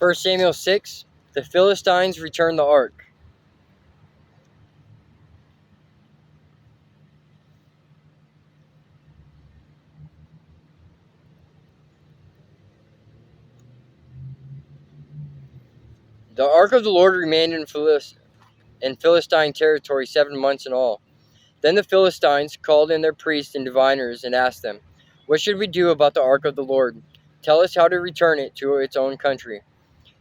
1 Samuel 6, the Philistines return the ark. The ark of the Lord remained in Philistine territory 7 months in all. Then the Philistines called in their priests and diviners and asked them, "What should we do about the ark of the Lord? Tell us how to return it to its own country."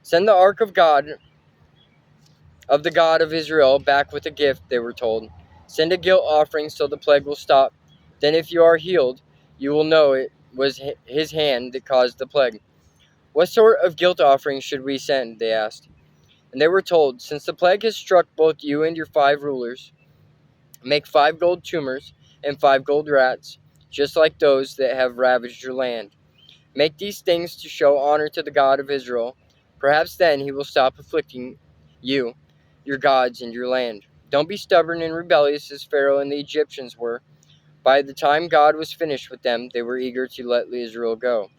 "Send the ark of the God of Israel back with a gift," they were told. "Send a guilt offering so the plague will stop. Then if you are healed, you will know it was his hand that caused the plague." "What sort of guilt offering should we send?" they asked. And they were told, "Since the plague has struck both you and your 5 rulers, make 5 gold tumors and 5 gold rats, just like those that have ravaged your land. Make these things to show honor to the God of Israel. Perhaps then he will stop afflicting you, your gods, and your land. Don't be stubborn and rebellious as Pharaoh and the Egyptians were. By the time God was finished with them, they were eager to let Israel go.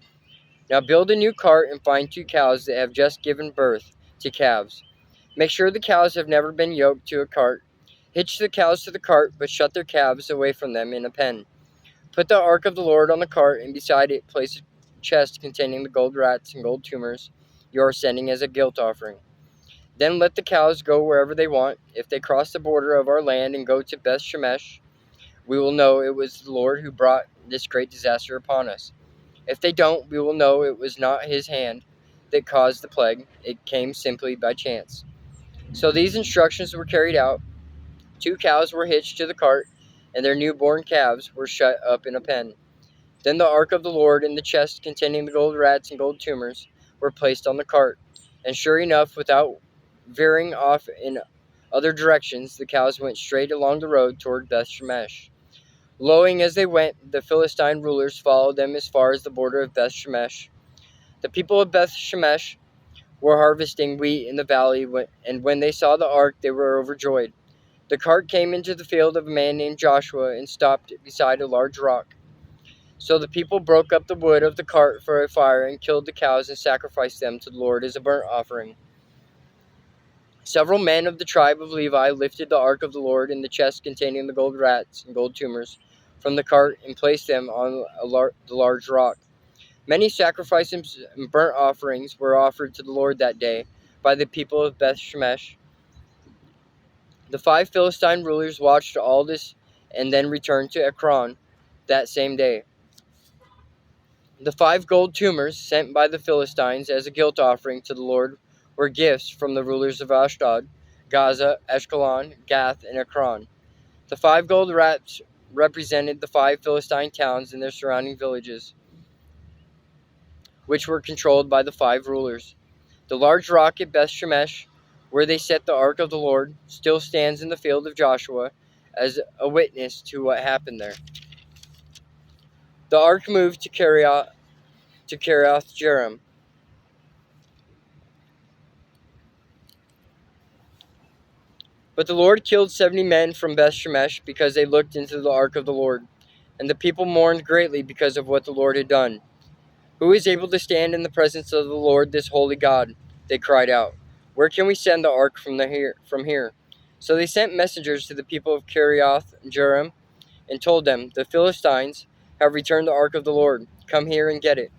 Now build a new cart and find 2 cows that have just given birth to calves. Make sure the cows have never been yoked to a cart. Hitch the cows to the cart, but shut their calves away from them in a pen. Put the ark of the Lord on the cart, and beside it place a chest containing the gold rats and gold tumors you are sending as a guilt offering. Then let the cows go wherever they want. If they cross the border of our land and go to Beth Shemesh, we will know it was the Lord who brought this great disaster upon us. If they don't, we will know it was not his hand that caused the plague. It came simply by chance." So these instructions were carried out. 2 cows were hitched to the cart, and their newborn calves were shut up in a pen. Then the ark of the Lord and the chest containing the gold rats and gold tumors were placed on the cart. And sure enough, without veering off in other directions, the cows went straight along the road toward Beth Shemesh. Lowing as they went, the Philistine rulers followed them as far as the border of Beth Shemesh. The people of Beth Shemesh were harvesting wheat in the valley, and when they saw the ark, they were overjoyed. The cart came into the field of a man named Joshua and stopped beside a large rock. So the people broke up the wood of the cart for a fire and killed the cows and sacrificed them to the Lord as a burnt offering. Several men of the tribe of Levi lifted the ark of the Lord and the chest containing the gold rats and gold tumors from the cart and placed them on the large rock. Many sacrifices and burnt offerings were offered to the Lord that day by the people of Beth Shemesh. The 5 Philistine rulers watched all this and then returned to Ekron that same day. The 5 gold tumors sent by the Philistines as a guilt offering to the Lord were gifts from the rulers of Ashdod, Gaza, Ashkelon, Gath, and Ekron. The 5 gold rats represented the 5 Philistine towns and their surrounding villages, which were controlled by the 5 rulers. The large rock at Beth Shemesh, where they set the ark of the Lord, still stands in the field of Joshua as a witness to what happened there. The ark moved to Kiriath Jearim. But the Lord killed 70 men from Beth Shemesh because they looked into the ark of the Lord, and the people mourned greatly because of what the Lord had done. "Who is able to stand in the presence of the Lord, this holy God?" they cried out. "Where can we send the ark from here?" So they sent messengers to the people of Kiriath Jearim and told them, "The Philistines have returned the ark of the Lord. Come here and get it."